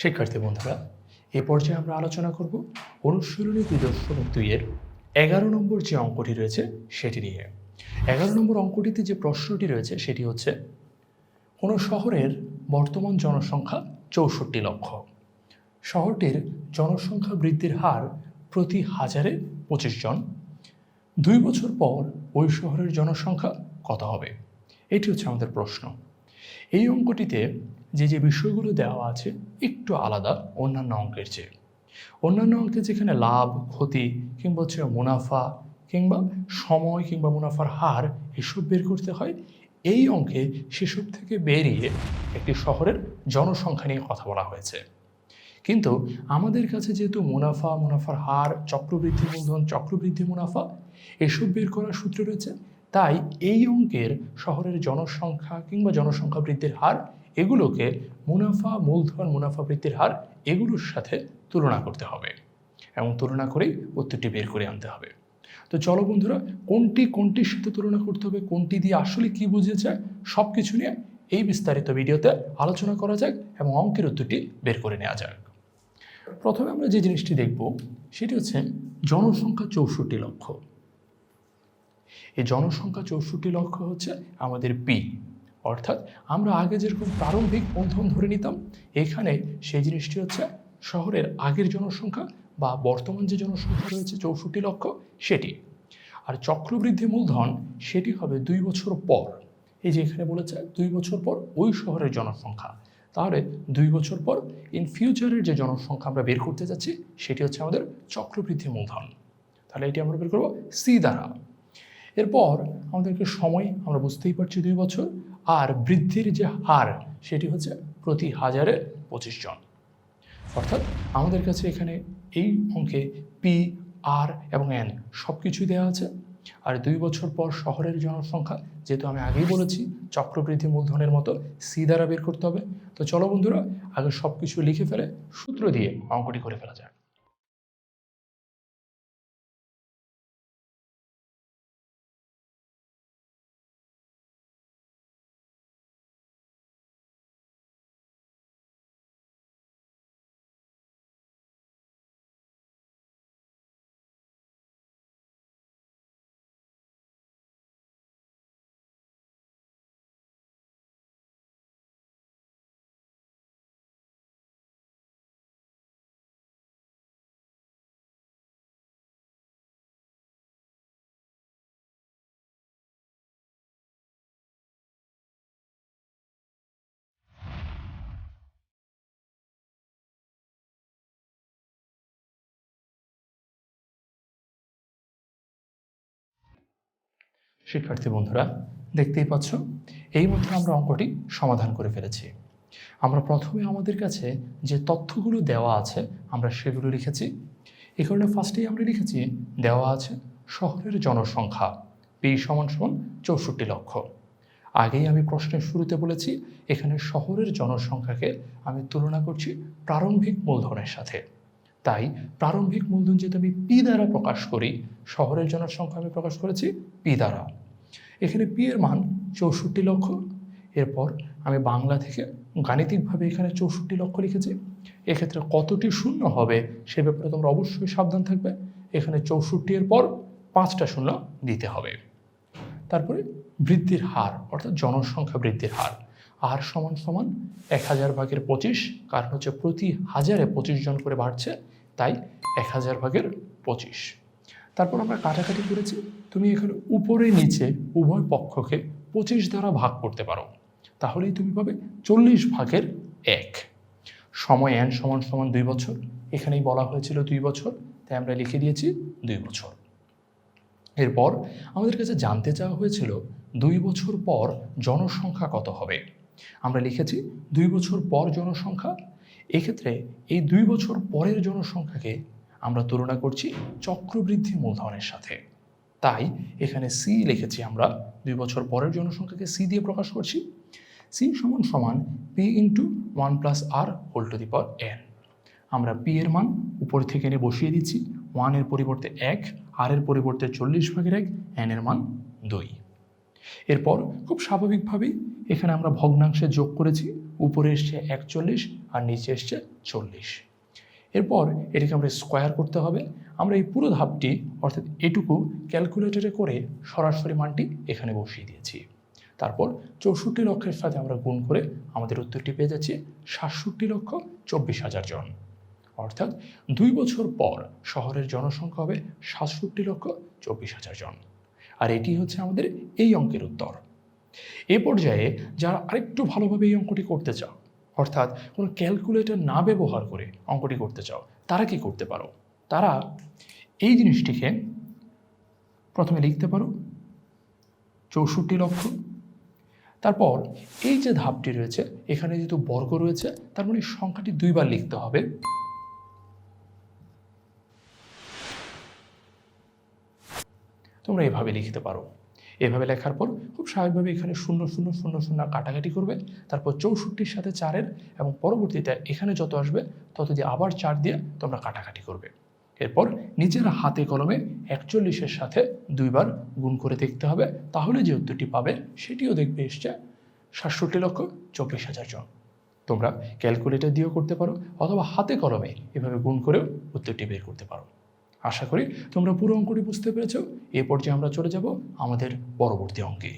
শিক্ষার্থী বন্ধুরা, এই পর্যায়ে আমরা আলোচনা করব অনুশীলনী 2.2-এর 11 নম্বর যে অঙ্কটি রয়েছে সেটি নিয়ে। 11 নম্বর অঙ্কটিতে যে প্রশ্নটি রয়েছে সেটি হচ্ছে, কোনো শহরের বর্তমান জনসংখ্যা 64 লক্ষ। শহরটির জনসংখ্যা বৃদ্ধির হার প্রতি 1000-এ 25 জন। 2 বছর পর ওই শহরের জনসংখ্যা কত হবে? এটি হচ্ছে আমাদের প্রশ্ন। এই অঙ্কটিতে যে বিষয়গুলো দেওয়া আছে একটু আলাদা অন্যান্য অঙ্কের চেয়ে। অন্যান্য অঙ্কে যেখানে লাভ, ক্ষতি কিংবা হচ্ছে মুনাফা কিংবা সময় কিংবা মুনাফার হার এসব বের করতে হয়, এই অঙ্কে সেসব থেকে বেরিয়ে একটি শহরের জনসংখ্যা নিয়ে কথা বলা হয়েছে। কিন্তু আমাদের কাছে যেহেতু মুনাফা, মুনাফার হার, চক্রবৃদ্ধি মূলধন, চক্রবৃদ্ধি মুনাফা এসব বের করার সূত্র রয়েছে, তাই এই অঙ্কের শহরের জনসংখ্যা কিংবা জনসংখ্যা বৃদ্ধির হার এগুলোকে মুনাফা, মূলধন, মুনাফা বৃদ্ধির হার এগুলোর সাথে তুলনা করতে হবে এবং তুলনা করেই উত্তরটি বের করে আনতে হবে। তো চলো বন্ধুরা, কোনটির সাথে তুলনা করতে হবে, কোনটি দিয়ে আসলে কি বুঝেছে, সব কিছু নিয়ে এই বিস্তারিত ভিডিওতে আলোচনা করা যাক এবং অঙ্কের উত্তরটি বের করে নেওয়া যাক। প্রথমে আমরা যে জিনিসটি দেখব সেটি হচ্ছে জনসংখ্যা 64 লক্ষ। এই জনসংখ্যা 64 লক্ষ হচ্ছে আমাদের পি, অর্থাৎ আমরা আগে যেরকম প্রারম্ভিক মূলধন ধরে নিতাম, এখানে সেই জিনিসটি হচ্ছে শহরের আগের জনসংখ্যা বা বর্তমান যে জনসংখ্যা রয়েছে 64 লক্ষ সেটি। আর চক্রবৃদ্ধি মূলধন সেটি হবে 2 বছর পর। এই যে এখানে বলেছে 2 বছর পর ওই শহরের জনসংখ্যা, তাহলে 2 বছর পর ইন ফিউচারের যে জনসংখ্যা আমরা বের করতে যাচ্ছি সেটি হচ্ছে আমাদের চক্রবৃদ্ধি মূলধন। তাহলে এটি আমরা বের করবো সি দ্বারা। এরপর আমাদেরকে সময় আমরা বুঝতেই পারছি 2 বছর, আর বৃদ্ধির যে হার সেটি হচ্ছে প্রতি 1000-এ 25 জন। অর্থাৎ আমাদের কাছে এখানে এই অঙ্কে পি, আর এবং এন সব কিছুই দেওয়া আছে। আর 2 বছর পর শহরের জনসংখ্যা যেহেতু আমি আগেই বলেছি চক্রবৃদ্ধি মূলধনের মতো সি দ্বারা বের করতে হবে। তো চলো বন্ধুরা, আগে সব কিছু লিখে ফেলে সূত্র দিয়ে অঙ্কটি করে ফেলা যায়। শিক্ষার্থী বন্ধুরা, দেখতেই পাচ্ছ এইমাত্র আমরা অঙ্কটি সমাধান করে ফেলেছি। আমরা প্রথমে আমাদের কাছে যে তথ্যগুলো দেওয়া আছে আমরা সেগুলো লিখেছি। এই কারণে ফার্স্টেই আমরা লিখেছি দেওয়া আছে শহরের জনসংখ্যা পি সমান 64 লক্ষ। আগেই আমি প্রশ্নের শুরুতে বলেছি এখানে শহরের জনসংখ্যাকে আমি তুলনা করছি প্রারম্ভিক মূলধনের সাথে। তাই প্রারম্ভিক মূলধন যেহেতু আমি পি দ্বারা প্রকাশ করি, শহরের জনসংখ্যা আমি প্রকাশ করেছি পি দ্বারা। এখানে পি এর মান 64 লক্ষ। এরপর আমি বাংলা থেকে গাণিতিকভাবে এখানে 64 লক্ষ লিখেছি। এক্ষেত্রে কতটি শূন্য হবে সে ব্যাপারে তোমরা অবশ্যই সাবধান থাকবে। এখানে 64 এর পর 5টা শূন্য দিতে হবে। তারপরে বৃদ্ধির হার অর্থাৎ জনসংখ্যা বৃদ্ধির হার, আর সমান 1000/25, কারণ হচ্ছে প্রতি 1000-এ 25 জন করে বাড়ছে, তাই 1000/25। তারপর আমরা কাটাকাটি করেছি। তুমি এখানে উপরে নিচে উভয় পক্ষকে 25 দ্বারা ভাগ করতে পারো, তাহলেই তুমি পাবে 40/1। সময় এন সমান 2 বছর। এখানেই বলা হয়েছিল 2 বছর, তাই আমরা লিখে দিয়েছি 2 বছর। এরপর আমাদের কাছে জানতে চাওয়া হয়েছিল 2 বছর পর জনসংখ্যা কত হবে। আমরা লিখেছি 2 বছর পর জনসংখ্যা। এক্ষেত্রে এই 2 বছর পরের জনসংখ্যাকে আমরা তুলনা করছি চক্রবৃদ্ধি মূলধনের সাথে, তাই এখানে সি লিখেছি। আমরা 2 বছর পরের জনসংখ্যাকে সি দিয়ে প্রকাশ করছি। সি সমান পি ইন্টু 1 + r⁴n। আমরা পি এর মান উপর থেকে এনে বসিয়ে দিচ্ছি। 1 এর পরিবর্তে 1, আর এর পরিবর্তে 40/1, এন এর মান 2। এরপর খুব স্বাভাবিকভাবেই এখানে আমরা ভগ্নাংশে যোগ করেছি। উপরে এসছে 41 আর নিচে এসছে 40। এরপর এটাকে আমরা স্কোয়ার করতে হবে। আমরা এই পুরো ধাপটি অর্থাৎ এটুকু ক্যালকুলেটরে করে সরাসরি মানটি এখানে বসিয়ে দিয়েছি। তারপর 64 লক্ষের সাথে আমরা গুণ করে আমাদের উত্তরটি পেয়ে যাচ্ছি 67,24,000 জন। অর্থাৎ 2 বছর পর শহরের জনসংখ্যা হবে 67,24,000 জন। আর এটি হচ্ছে আমাদের এই অঙ্কের উত্তর। এ পর্যায়ে যারা আরেকটু ভালোভাবে এই অঙ্কটি করতে চাও, অর্থাৎ কোনো ক্যালকুলেটর না ব্যবহার করে অঙ্কটি করতে চাও, তারা কি করতে পারো? তারা এই জিনিসটিকে প্রথমে লিখতে পারো 64 লক্ষ। তারপর এই যে ধাপটি রয়েছে এখানে যেহেতু বর্গ রয়েছে তার মানে সংখ্যাটি 2 বার লিখতে হবে। তোমরা এভাবে লিখতে পারো। এভাবে লেখার পর খুব স্বাভাবিকভাবে এখানে 0 0 0 0 কাটাকাটি করবে। তারপর 64-র সাথে 4-এর এবং পরবর্তীতে এখানে যত আসবে তত দিয়ে আবার 4 দিয়ে তোমরা কাটাকাটি করবে। এরপর নিজের হাতে কলমে 41-এর সাথে 2 বার গুণ করে দেখতে হবে। তাহলে যে উত্তরটি পাবে সেটিও দেখবে এসছে 67,24,000 জন। তোমরা ক্যালকুলেটর দিয়েও করতে পারো অথবা হাতে কলমে এভাবে গুণ করেও উত্তরটি বের করতে পারো। আশা করি তোমরা পুরো অঙ্কটি বুঝতে পেরেছো। এ পর্যায়ে আমরা চলে যাব আমাদের পরবর্তী অঙ্কে।